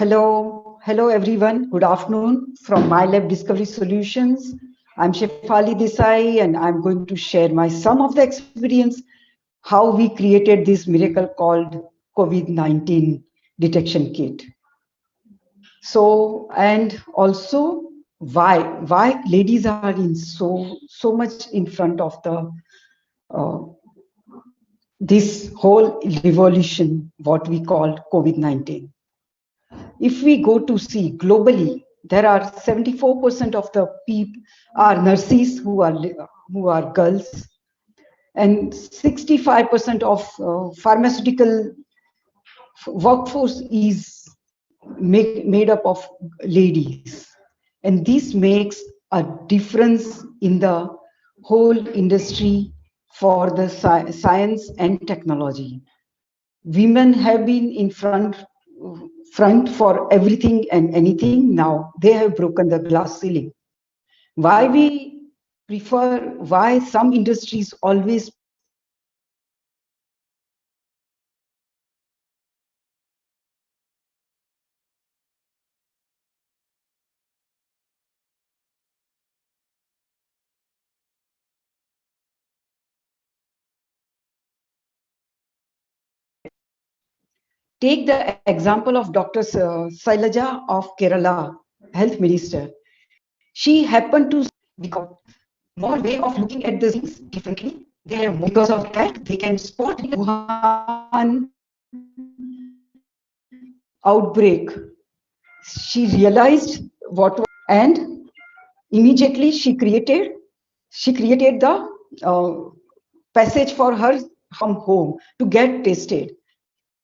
Hello everyone. Good afternoon from MyLab Discovery Solutions. I'm Shefali Desai, and I'm going to share some of the experience how we created this miracle called COVID-19 detection kit. So, and also why ladies are in so much in front of the uh, this whole revolution, what we call COVID-19. If we go to see globally, there are 74% of the people are nurses who are girls, and 65% of pharmaceutical workforce is made up of ladies, and this makes a difference in the whole industry for the science and technology. Women have been in front for everything and anything. Now they have broken the glass ceiling. Why we prefer, why some industries always take the example of Dr. Sailaja of Kerala, Health Minister. She happened to because more way of looking at the things differently. They have because of that they can spot the Wuhan outbreak. She realized what was, and immediately she created the passage for her from home to get tested.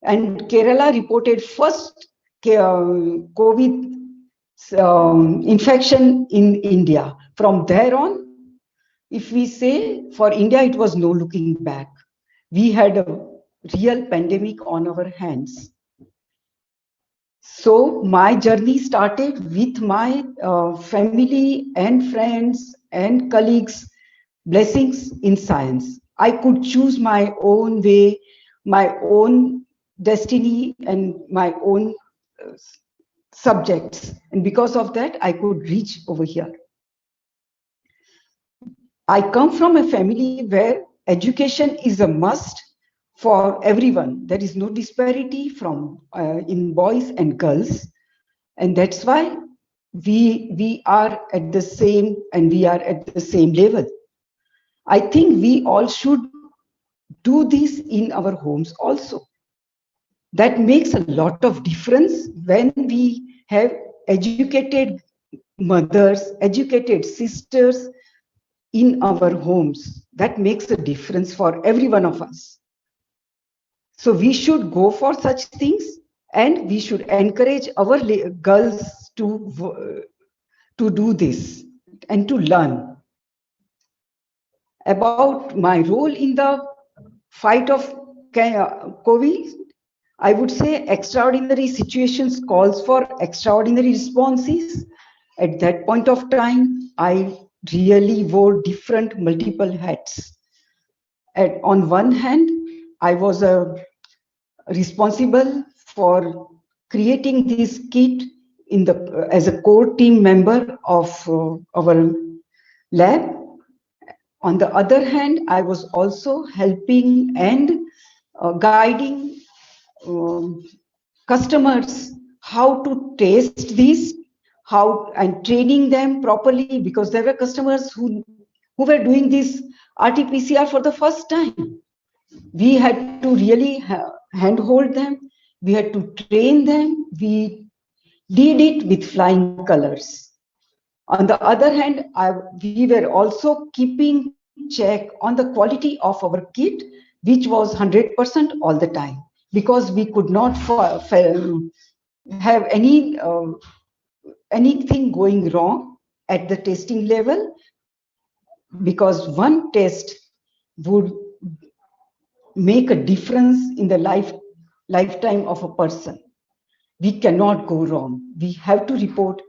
And Kerala reported first COVID infection in India. From there on, if we say for India, it was no looking back. We had a real pandemic on our hands. So my journey started with my family and friends and colleagues' blessings in science. I could choose my own way, my own destiny, and my own subjects. And because of that, I could reach over here. I come from a family where education is a must for everyone. There is no disparity from in boys and girls, and that's why we are at the same and we are at the same level. I think we all should do this in our homes also. That makes a lot of difference when we have educated mothers, educated sisters in our homes. That makes a difference for every one of us. So we should go for such things, and we should encourage our girls to do this and to learn. About my role in the fight of COVID, I would say extraordinary situations calls for extraordinary responses. At that point of time, I really wore different multiple hats. On one hand, I was responsible for creating this kit as a core team member of our lab. On the other hand, I was also helping and guiding customers how to test these, how and training them properly, because there were customers who were doing this RT-PCR for the first time. We had to really handhold them. We had to train them. We did it with flying colors. On the other hand, we were also keeping check on the quality of our kit, which was 100% all the time, because we could not have anything going wrong at the testing level, because one test would make a difference in the lifetime of a person. We cannot go wrong. We have to report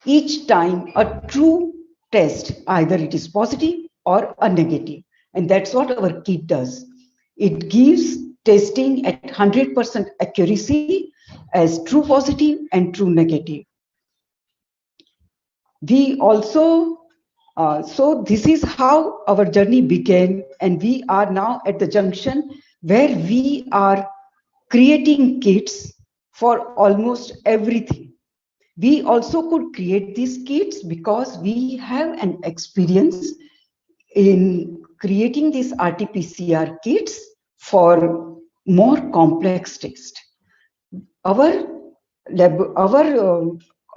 each time a true test, either it is positive or a negative. And that's what our kit does. It gives testing at 100% accuracy as true positive and true negative. We also, so this is how our journey began, and we are now at the junction where we are creating kits for almost everything. We also could create these kits because we have an experience in creating these RT-PCR kits for more complex tests. Our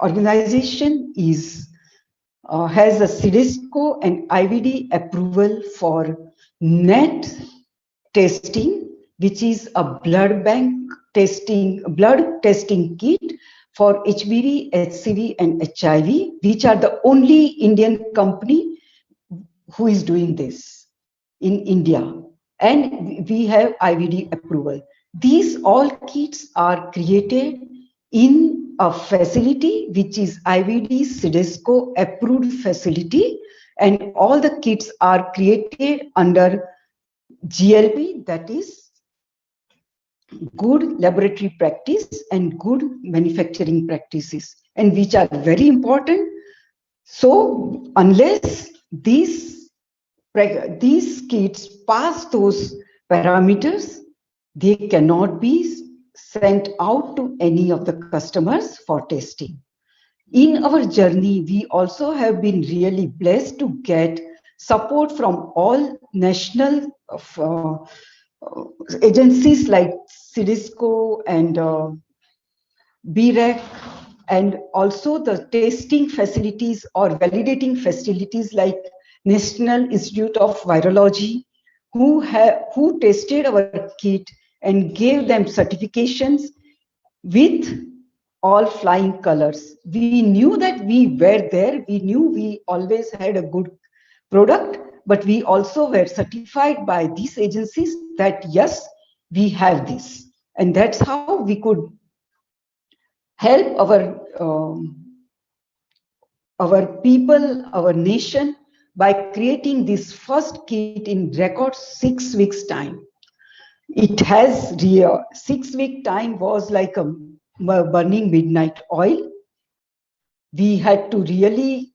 organization has a CDSCO and IVD approval for NET testing, which is a blood testing kit for HBV, HCV, and HIV, which are the only Indian company who is doing this in India. And we have IVD approval. These all kits are created in a facility which is IVD CDSCO approved facility, and all the kits are created under GLP, that is good laboratory practice and good manufacturing practices, and which are very important. So unless these kits pass those parameters, they cannot be sent out to any of the customers for testing. In our journey, we also have been really blessed to get support from all national agencies like CDSCO and BREC, and also the testing facilities or validating facilities like National Institute of Virology, who tested our kit and gave them certifications with all flying colors. We knew that we were there. We knew we always had a good product, but we also were certified by these agencies that yes, we have this. And that's how we could help our people, our nation, by creating this first kit in record 6 weeks time. It has 6-week time was like a burning midnight oil. We had to really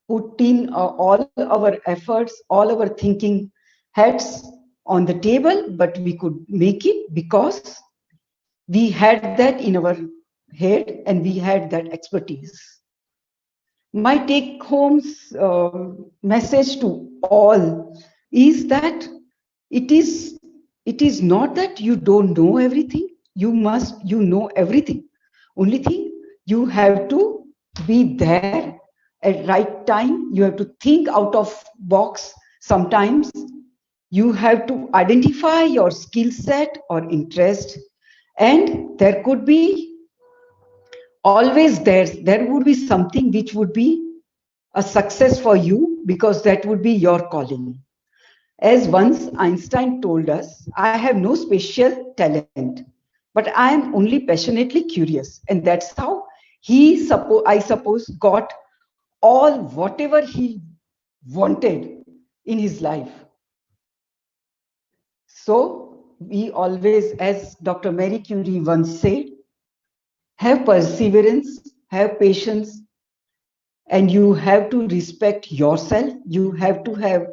put in all our efforts, all our thinking heads on the table, but we could make it because we had that in our head and we had that expertise. My take home message to all is that it is not that you don't know everything. You know everything. Only thing, you have to be there at right time. You have to think out of box sometimes. You have to identify your skill set or interest, and there could be always there would be something which would be a success for you, because that would be your calling. As once Einstein told us, I have no special talent, but I am only passionately curious. And that's how I suppose, got all whatever he wanted in his life. So we always, as Dr. Marie Curie once said, have perseverance, have patience, and you have to respect yourself. You have to have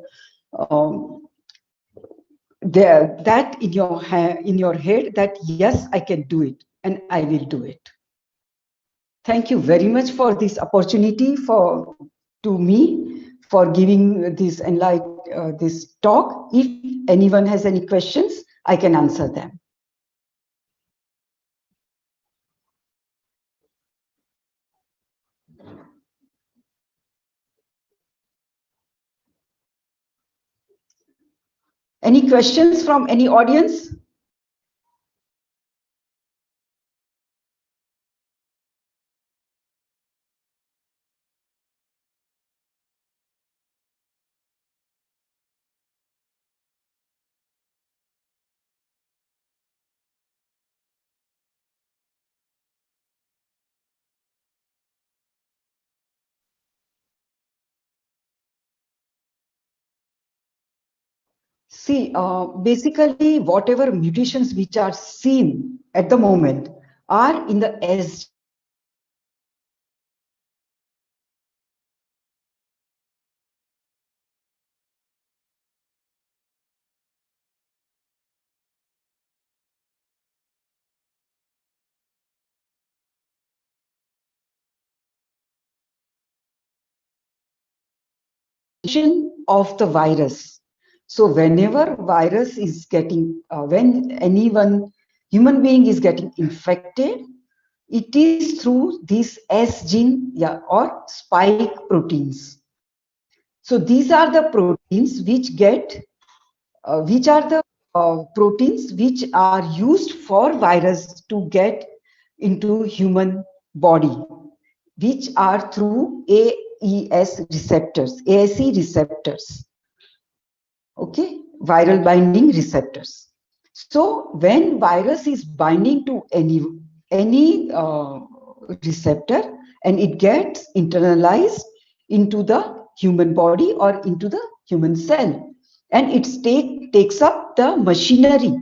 that in your head that yes, I can do it and I will do it. Thank you very much for this opportunity to me for giving this talk. If anyone has any questions, I can answer them. Any questions from any audience? See, basically, whatever mutations which are seen at the moment are in the S of the virus. So whenever virus is getting, when anyone human being is getting infected, it is through this S gene, yeah, or spike proteins. So these are the proteins which are the proteins which are used for virus to get into human body, which are through AES receptors, ASE receptors, okay, viral binding receptors. So when virus is binding to any receptor and it gets internalized into the human body or into the human cell, and it takes up the machinery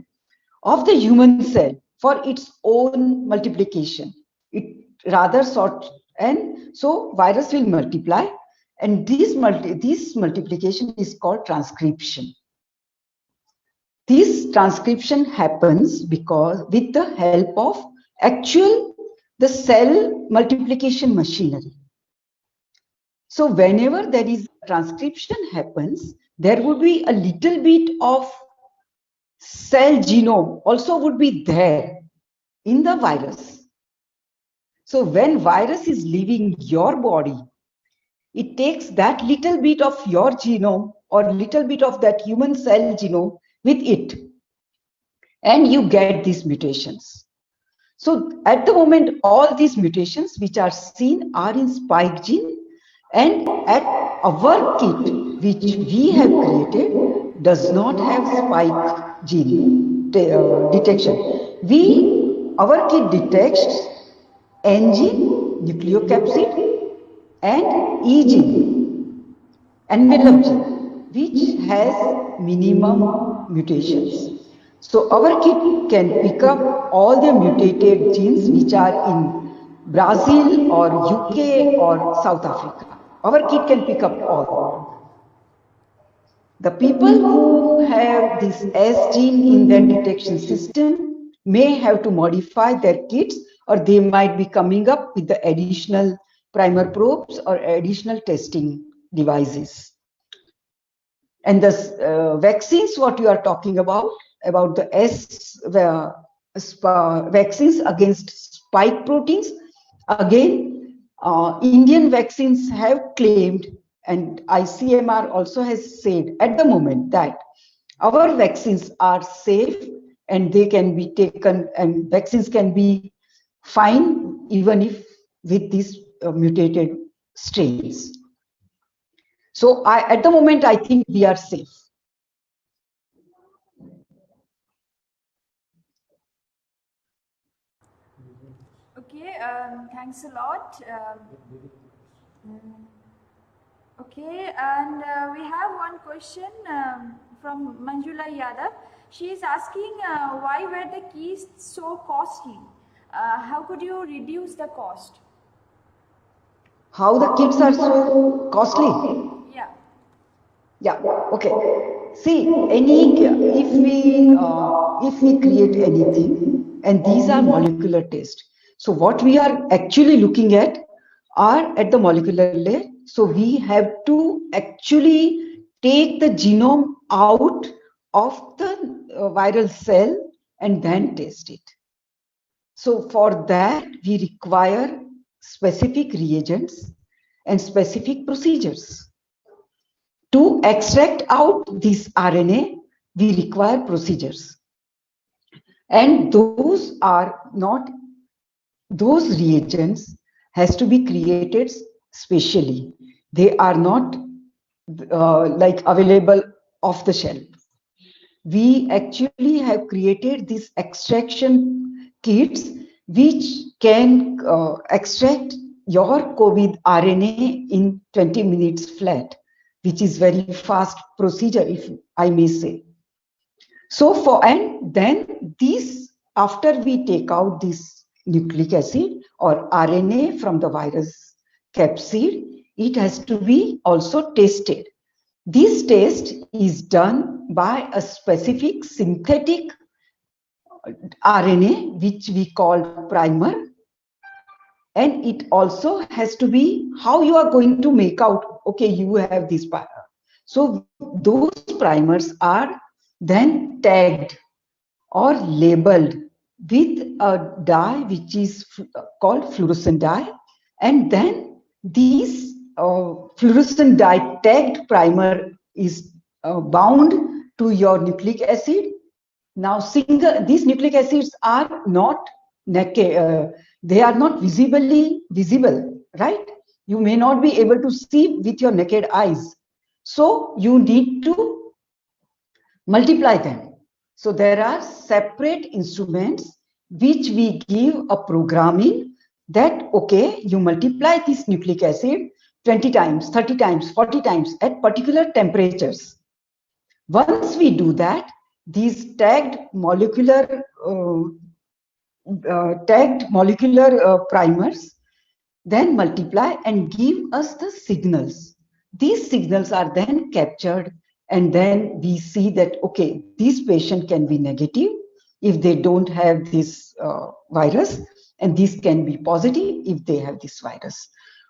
of the human cell for its own multiplication. It rather sort, and so virus will multiply, and this multiplication is called transcription. This transcription happens because with the help of actual the cell multiplication machinery. So whenever there is transcription happens, there would be a little bit of cell genome also would be there in the virus. So when virus is leaving your body, it takes that little bit of your genome or little bit of that human cell genome with it, and you get these mutations. So at the moment, all these mutations which are seen are in spike gene, and at our kit, which we have created, does not have spike gene detection. Our kit detects N gene, nucleocapsid, and E gene, envelope gene, which has minimum mutations. So our kit can pick up all the mutated genes which are in Brazil or UK or South Africa. Our kit can pick up all. The people who have this S gene in their detection system may have to modify their kits, or they might be coming up with the additional primer probes or additional testing devices. And the vaccines, what you are talking about the vaccines against spike proteins, again, Indian vaccines have claimed, and ICMR also has said at the moment that our vaccines are safe and they can be taken, and vaccines can be fine even if with these mutated strains. So at the moment, I think we are safe. Okay, thanks a lot. Okay, and we have one question from Manjula Yadav. She is asking why were the keys so costly? How could you reduce the cost? How the kits are so costly? Yeah. Yeah. Okay. See, if we create anything, and these are molecular tests. So what we are actually looking at are at the molecular layer. So we have to actually take the genome out of the viral cell and then test it. So for that, we require specific reagents and specific procedures. To extract out this RNA, we require procedures. And those reagents has to be created specially. They are not like available off the shelf. We actually have created these extraction kits which can extract your COVID RNA in 20 minutes flat, which is very fast procedure, if I may say. So and then after we take out this nucleic acid or RNA from the virus capsid, it has to be also tested. This test is done by a specific synthetic RNA, which we call primer. And it also has to be how you are going to make out, okay, you have this primer. So those primers are then tagged or labeled with a dye which is called fluorescent dye. And then these fluorescent dye tagged primer is bound to your nucleic acid. Now, these nucleic acids are not naked, they are not visibly visible, right? You may not be able to see with your naked eyes. So you need to multiply them. So there are separate instruments which we give a programming that, okay, you multiply this nucleic acid 20 times, 30 times, 40 times at particular temperatures. Once we do that, these tagged molecular primers then multiply and give us the signals. These signals are then captured, and then we see that, okay, this patient can be negative if they don't have this virus, and this can be positive if they have this virus.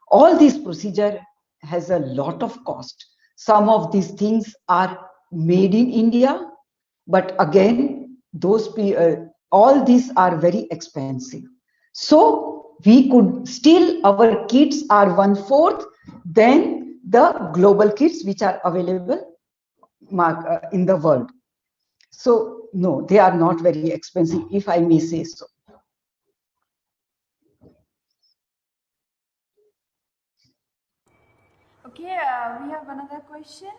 All this procedure has a lot of cost. Some of these things are made in India, but again, all these are very expensive. So we could still, our kits are 1/4 than the global kits which are available in the world. So no, they are not very expensive, if I may say so. Okay, we have another question.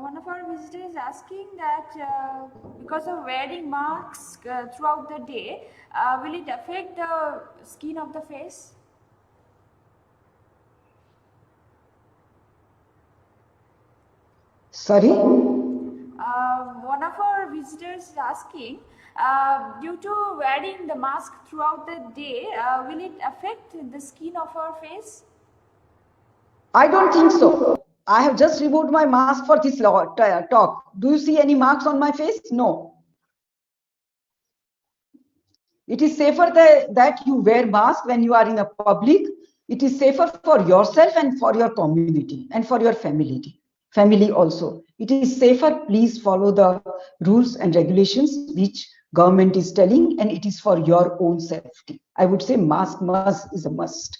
One of our visitors is asking that because of wearing masks throughout the day, will it affect the skin of the face? Sorry? One of our visitors is asking, due to wearing the mask throughout the day, will it affect the skin of our face? I don't think so. I have just removed my mask for this talk. Do you see any marks on my face? No. It is safer that you wear mask when you are in a public. It is safer for yourself and for your community and for your family also. It is safer. Please follow the rules and regulations which government is telling, and it is for your own safety. I would say mask is a must.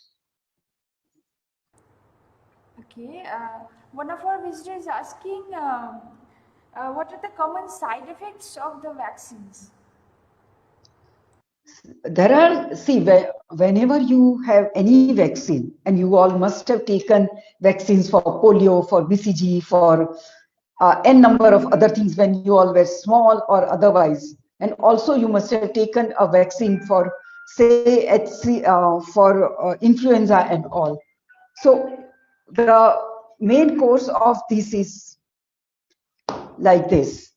Okay. One of our visitors is asking, what are the common side effects of the vaccines? There are, see, whenever you have any vaccine, and you all must have taken vaccines for polio, for BCG, for n number of other things when you all were small or otherwise, and also you must have taken a vaccine for, say, for influenza and all. So the main course of this is like this.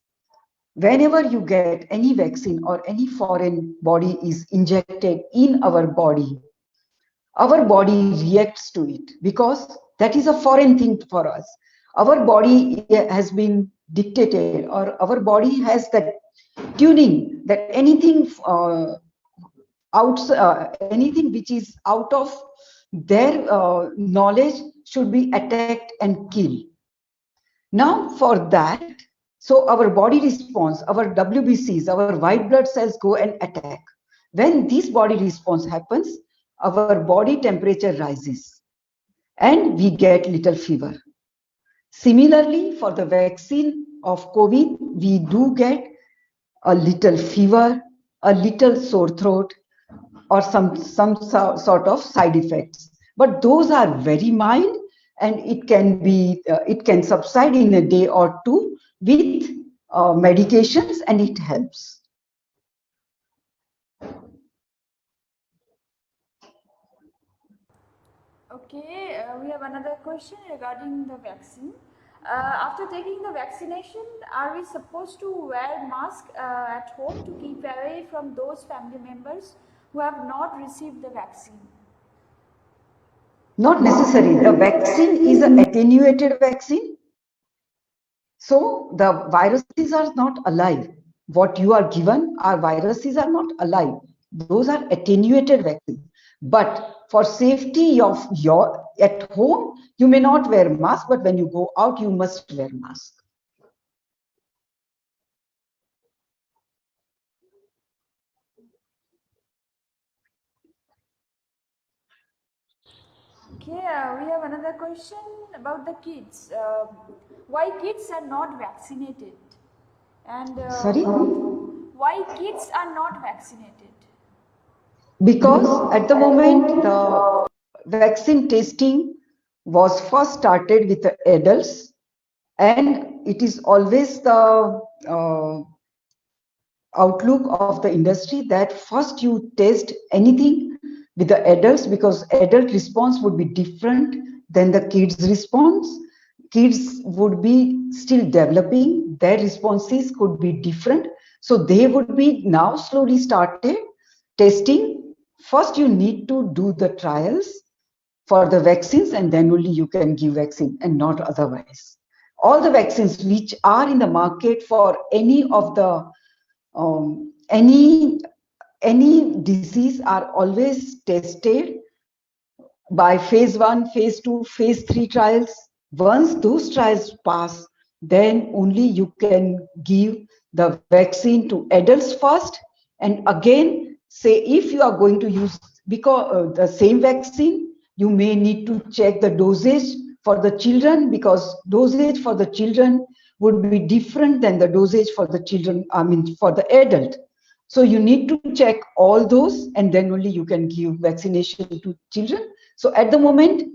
Whenever you get any vaccine or any foreign body is injected in our body reacts to it because that is a foreign thing for us. Our body has been dictated, or our body has that tuning that anything anything which is out of their knowledge should be attacked and killed. Now for that, so our body response, our WBCs, our white blood cells go and attack. When this body response happens, our body temperature rises and we get little fever. Similarly, for the vaccine of COVID, we do get a little fever, a little sore throat, or some sort of side effects. But those are very mild, and it can subside in a day or two with medications, and it helps. Okay, we have another question regarding the vaccine. After taking the vaccination, are we supposed to wear mask at home to keep away from those family members who have not received the vaccine? Not necessary. The vaccine is an attenuated vaccine. So the viruses are not alive. What you are given, our viruses are not alive. Those are attenuated vaccines. But for safety of your at home, you may not wear mask, but when you go out, you must wear mask. Okay, we have another question about the kids. Why kids are not vaccinated? And Sorry? why kids are not vaccinated? Because at the moment, the vaccine testing was first started with the adults, and it is always the outlook of the industry that first you test anything with the adults, because adult response would be different than the kids response. Kids would be still developing, their responses could be different, so they would be now slowly started testing. First you need to do the trials for the vaccines, and then only you can give vaccine, and not otherwise. All the vaccines which are in the market for any of the um, any any disease are always tested by phase 1, phase 2, phase 3 trials. Once those trials pass, then only you can give the vaccine to adults first, and again say if you are going to use because the same vaccine, you may need to check the dosage for the children, because dosage for the children would be different than the dosage for the children, I mean for the adult. So you need to check all those, and then only you can give vaccination to children. So at the moment,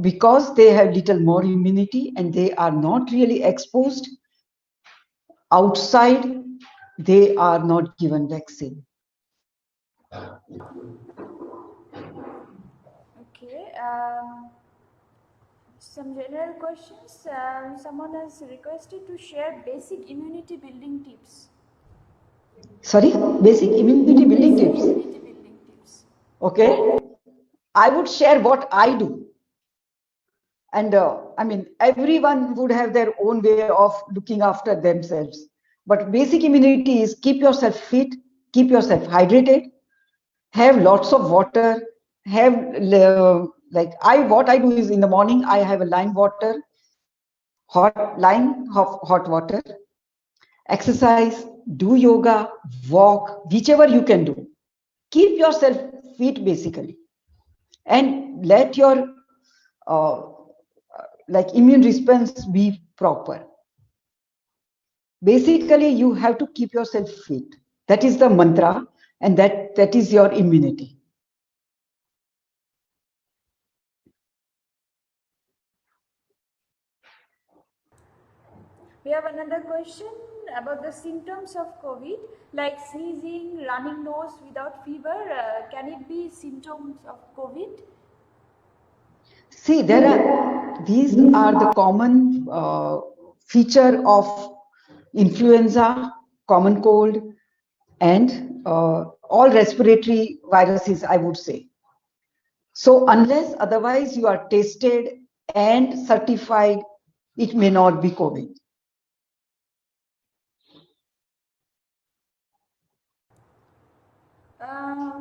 because they have little more immunity and they are not really exposed outside, they are not given vaccine. Okay. Some general questions. Someone has requested to share basic immunity building tips. Sorry, basic immunity building tips. Immunity building tips. Okay, I would share what I do. And I mean, everyone would have their own way of looking after themselves. But basic immunity is keep yourself fit, keep yourself hydrated, have lots of water, have what I do is in the morning I have a hot water, exercise, do yoga, walk, whichever you can do. Keep yourself fit basically, and let your uh, immune response be proper. Basically, you have to keep yourself fit. That is the mantra, and that is your immunity. We have another question about the symptoms of COVID, like sneezing, running nose without fever. Can it be symptoms of COVID? See, these are the common feature of influenza, common cold, and all respiratory viruses, I would say. So unless otherwise you are tested and certified, it may not be COVID.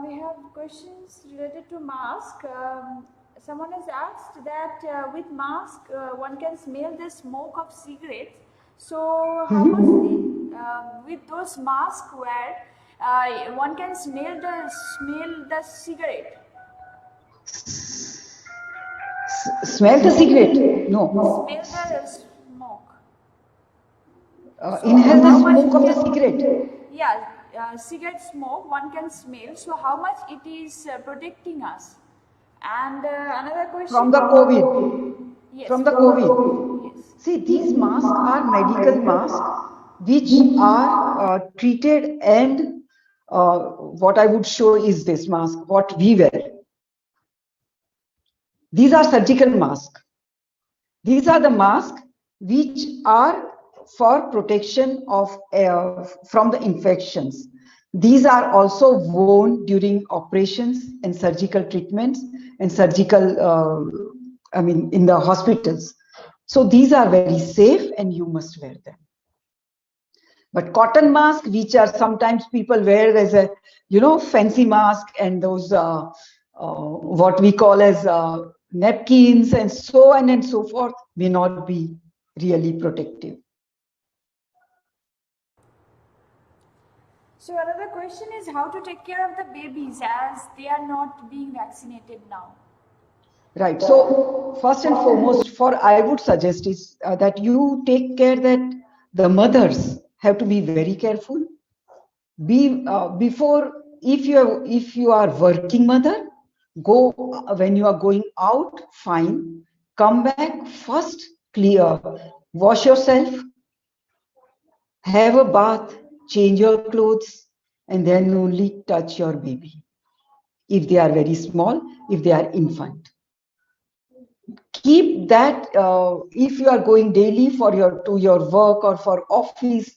We have questions related to mask. Someone has asked that with mask one can smell the smoke of cigarettes. So how much with those masks wear one can smell the cigarette? Smell the cigarette? No. Smell the smoke. Inhale the smoke of the cigarette. Yeah, cigarette smoke one can smell. So how much it is protecting us? And another question. From the COVID. Yes. From the COVID. Yes. See, these masks are medical masks which are treated, and what I would show is this mask, what we wear. These are surgical masks. These are the masks which are for protection of from the infections. These are also worn during operations and surgical treatments and surgical, in the hospitals. So these are very safe and you must wear them. But cotton mask, which are sometimes people wear as a, fancy mask, and those what we call as napkins and so on and so forth, may not be really protective. So another question is how to take care of the babies as they are not being vaccinated now. Right. So first and foremost, I would suggest is that you take care that the mothers have to be very careful. Before, if you are working mother, go when you are going out, fine. Come back first, clear, wash yourself, have a bath, change your clothes, and then only touch your baby. If they are very small, if they are infant. Keep that, if you are going daily to your work or for office,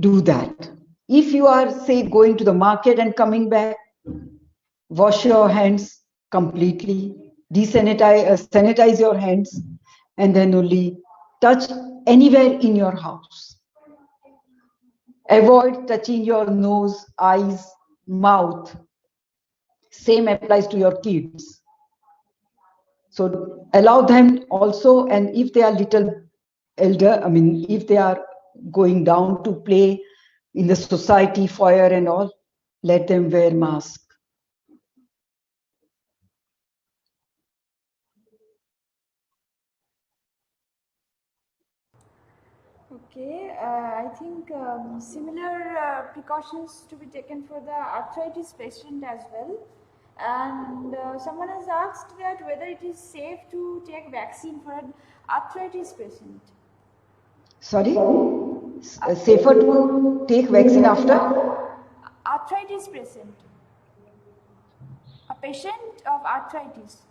do that. If you are, say, going to the market and coming back, wash your hands completely, sanitize your hands, and then only touch anywhere in your house. Avoid touching your nose, eyes, mouth. Same applies to your kids. So allow them also, and if they are little elder, if they are going down to play in the society foyer and all, let them wear mask. Okay, I think similar precautions to be taken for the arthritis patient as well. And someone has asked that whether it is safe to take vaccine for an arthritis patient. Sorry? Safer to take vaccine after? Arthritis patient. A patient of arthritis.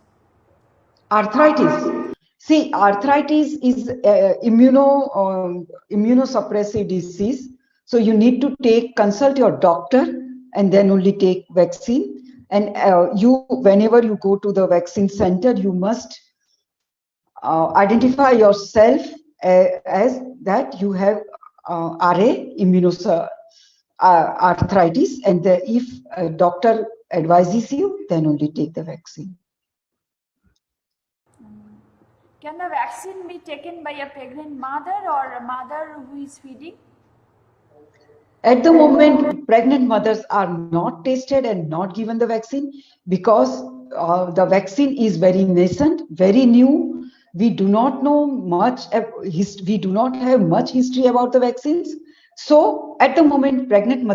Arthritis. See, arthritis is immunosuppressive disease. So you need to consult your doctor and then only take vaccine. And whenever you go to the vaccine center, you must identify yourself as that you have RA, arthritis, and if a doctor advises you, then only take the vaccine. Can the vaccine be taken by a pregnant mother or a mother who is feeding? At the moment, pregnant mothers are not tested and not given the vaccine because the vaccine is very nascent, very new. We do not know much. We do not have much history about the vaccines. So at the moment, pregnant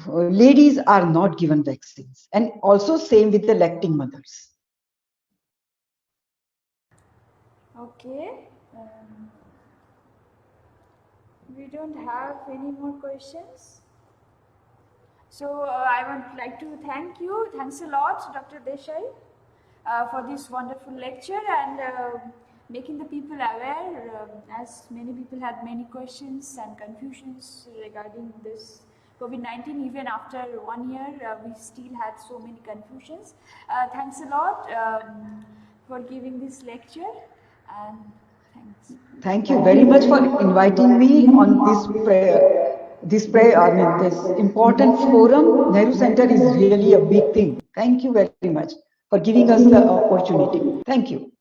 ladies are not given vaccines, and also same with the lactating mothers. Okay. We don't have any more questions. So I would like to thank you. Thanks a lot, Dr. Desai, for this wonderful lecture and making the people aware, as many people had many questions and confusions regarding this COVID-19. Even after 1 year, we still had so many confusions. Thanks a lot for giving this lecture, and thanks. Thank you very much for inviting me on this important forum. Nehru Center is really a big thing. Thank you very much for giving us the opportunity. Thank you.